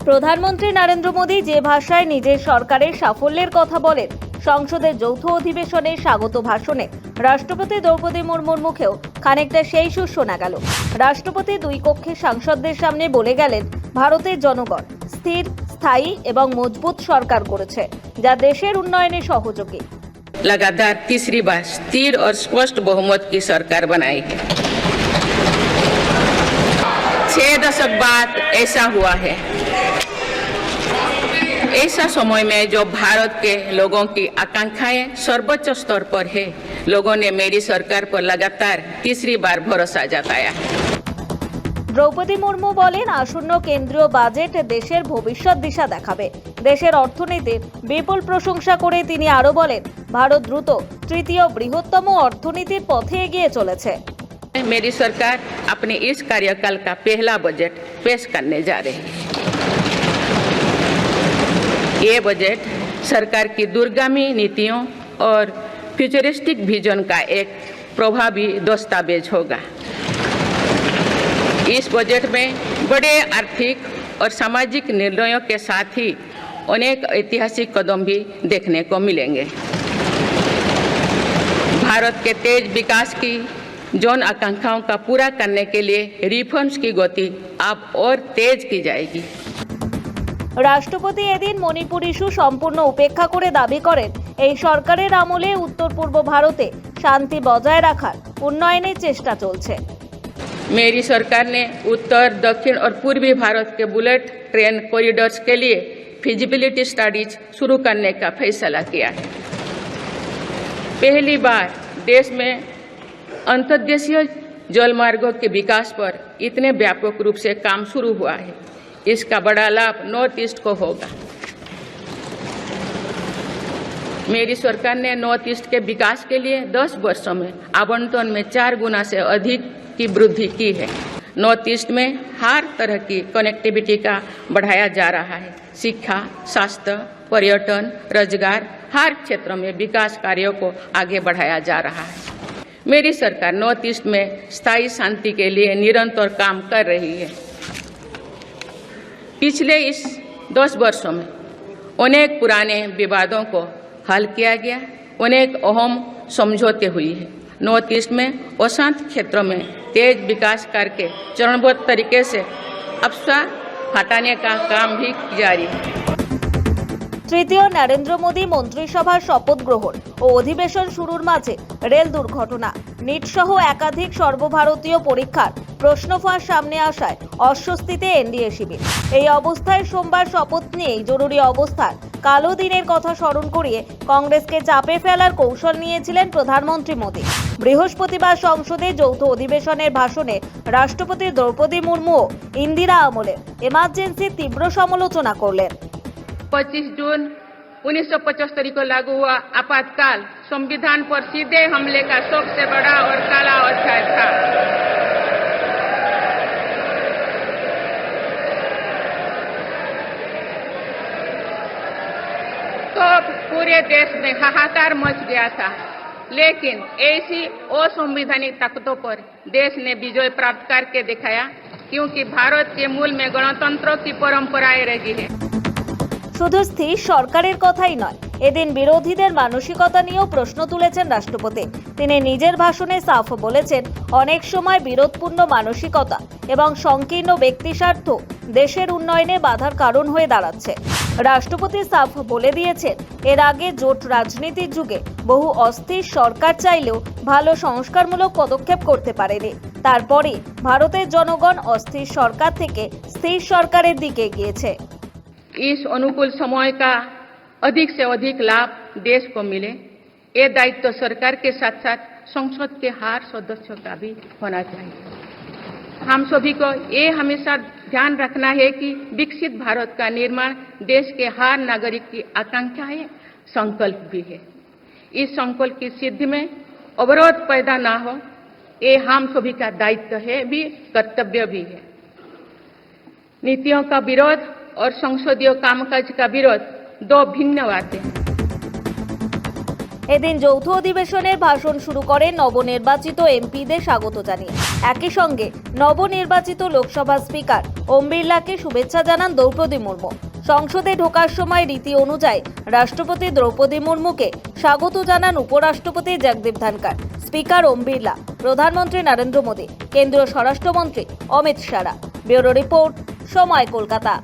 প্রধানমন্ত্রী নরেন্দ্র মোদী যে ভাষায় নিজের সরকারের সাফল্যের কথা বলেন, সংসদের যৌথ অধিবেশনে স্বাগত ভাষণে রাষ্ট্রপতি দ্রৌপদী মুর্মুর মুখেও খানিকটা সেই সুর শোনা গেল। রাষ্ট্রপতি দুই কক্ষের সাংসদদের সামনে বলে গেলেন, ভারতের জনগণ স্থির, স্থায়ী এবং মজবুত সরকার করেছে, যা দেশের উন্নয়নে সহযোগী। लगातार तीसरी बार स्थिर और स्पष्ट बहुमत की सरकार बनाई है। 6 दशक बाद ऐसा हुआ है। ऐसा समय में जो भारत के लोगों की आकांक्षाएं सर्वोच्च स्तर पर है, लोगों ने मेरी सरकार पर लगातार तीसरी बार भरोसा जताया है। দ্রৌপদী মুর্মু বলেন, আসন্ন কেন্দ্রীয় বাজেট দেশের ভবিষ্যৎ দিশা দেখাবে। দেশের অর্থনীতির বিপুল প্রশংসা করে তিনি আরো বলেন, ভারত দ্রুত তৃতীয় বৃহত্তম অর্থনীতির পথে এগিয়ে চলেছে। मेरी सरकार अपने इस कार्यकाल का पहला बजट पेश करने जा रही है। ये बजट सरकार की दूरगामी नीतियों और फ्यूचरिस्टिक विजन का एक प्रभावी दस्तावेज होगा। इस बजट में बड़े आर्थिक और सामाजिक निर्णयों के साथ ही अनेक ऐतिहासिक कदम भी देखने को मिलेंगे। भारत के तेज विकास की जन आकांक्षाओं का पूरा करने के लिए रिफॉर्म्स की गति अब और तेज की जाएगी। রাষ্ট্রপতি এদিন মণিপুর ইস্যু সম্পূর্ণ উপেক্ষা করে দাবি করেন, এই সরকারের আমলে উত্তর পূর্ব ভারতে শান্তি বজায় রাখার উন্নয়নের চেষ্টা চলছে। मेरी सरकार ने उत्तर, दक्षिण और पूर्वी भारत के बुलेट ट्रेन कॉरिडोर्स के लिए फिजिबिलिटी स्टडीज शुरू करने का फैसला किया है। पहली बार देश में अंतर्देशीय जलमार्गों के विकास पर इतने व्यापक रूप से काम शुरू हुआ है। इसका बड़ा लाभ नॉर्थ ईस्ट को होगा। मेरी सरकार ने नॉर्थ ईस्ट के विकास के लिए 10 वर्षों में आवंटन में 4 गुना से अधिक की वृद्धि की है। नॉर्थ ईस्ट में हर तरह की कनेक्टिविटी का बढ़ाया जा रहा है। शिक्षा, स्वास्थ्य, पर्यटन, रोजगार, हर क्षेत्र में विकास कार्यों को आगे बढ़ाया जा रहा है। मेरी सरकार नॉर्थ ईस्ट में स्थायी शांति के लिए निरंतर काम कर रही है। पिछले इस 10 वर्षों में अनेक पुराने विवादों को हल किया गया, अनेक अहम समझौते हुई है। नॉर्थ ईस्ट में अशांत क्षेत्रों में तेज विकास करके चरणबद्ध तरीके से अफवाह हटाने का काम भी जारी है। তৃতীয় নরেন্দ্র মোদী মন্ত্রিসভার শপথ গ্রহণ ও অধিবেশন শুরুর মাঝে রেল দুর্ঘটনা, নিট সহ একাধিক সর্বভারতীয় পরীক্ষার প্রশ্ন ফাঁস সামনে আসায় অস্বস্তিতে এনডিএ শিবির। এই অবস্থায় সোমবার শপথ নিয়েই জরুরি অবস্থার কালো দিনের কথা স্মরণ করিয়ে কংগ্রেসকে চাপে ফেলার কৌশল নিয়েছিলেন প্রধানমন্ত্রী মোদী। বৃহস্পতিবার সংসদে যৌথ অধিবেশনের ভাষণে রাষ্ট্রপতি দ্রৌপদী মুর্মুও ইন্দিরা আমলের এমার্জেন্সির তীব্র সমালোচনা করলেন। 25 जून 1975 को लागू हुआ आपातकाल संविधान पर सीधे हमले का सबसे बड़ा और काला अध्याय था। तो पूरे देश में हाहाकार मच गया था, लेकिन ऐसी असंवैधानिक ताकतों पर देश ने विजय प्राप्त करके दिखाया, क्योंकि भारत के मूल में गणतंत्र की परंपराएं रही है। শুধু স্থির সরকারের কথাই নয়, এদিন বিরোধীদের মানসিকতা নিয়েও প্রশ্ন তুলেছেন রাষ্ট্রপতি। তিনি নিজের ভাষণে সাফ বলেছেন, অনেক সময় বিরোধপূর্ণ মানসিকতা এবং সংকীর্ণ ব্যক্তিস্বার্থ দেশের উন্নয়নে বাধার কারণ হয়ে দাঁড়াচ্ছে। রাষ্ট্রপতি সাফ বলে দিয়েছেন, এর আগে জোট রাজনীতির যুগে বহু অস্থির সরকার চাইলেও ভালো সংস্কারমূলক পদক্ষেপ করতে পারেনি। তারপরে ভারতের জনগণ অস্থির সরকার থেকে স্থির সরকারের দিকে এগিয়েছে। इस अनुकूल समय का अधिक से अधिक लाभ देश को मिले, ये दायित्व सरकार के साथ साथ संसद के हर सदस्यों का भी होना चाहिए। हम सभी को ये हमेशा ध्यान रखना है कि विकसित भारत का निर्माण देश के हर नागरिक की आकांक्षा है, संकल्प भी है। इस संकल्प की सिद्धि में अवरोध पैदा ना हो, ये हम सभी का दायित्व है, भी कर्तव्य भी है। नीतियों का विरोध और संसदीय कामकाज का विरोध दो भिन्न बातें हैं। এদিন যৌথ অধিবেশনের ভাষণ শুরু করেন নবনির্বাচিত এমপিদের স্বাগত জানিয়ে। একই সঙ্গে নবনির্বাচিত লোকসভা স্পিকার ওম বিড়লাকে শুভেচ্ছা জানান দ্রৌপদী মুর্মু। সংসদে ঢোকার সময় রীতি অনুযায়ী রাষ্ট্রপতি দ্রৌপদী মুর্মুকে স্বাগত জানান উপরাষ্ট্রপতি জগদীপ ধনখড়, স্পিকার ওম বিড়লা, প্রধানমন্ত্রী নরেন্দ্র মোদী, কেন্দ্রীয় স্বরাষ্ট্রমন্ত্রী অমিত শাহ। ব্যুরো রিপোর্ট, সময় কলকাতা।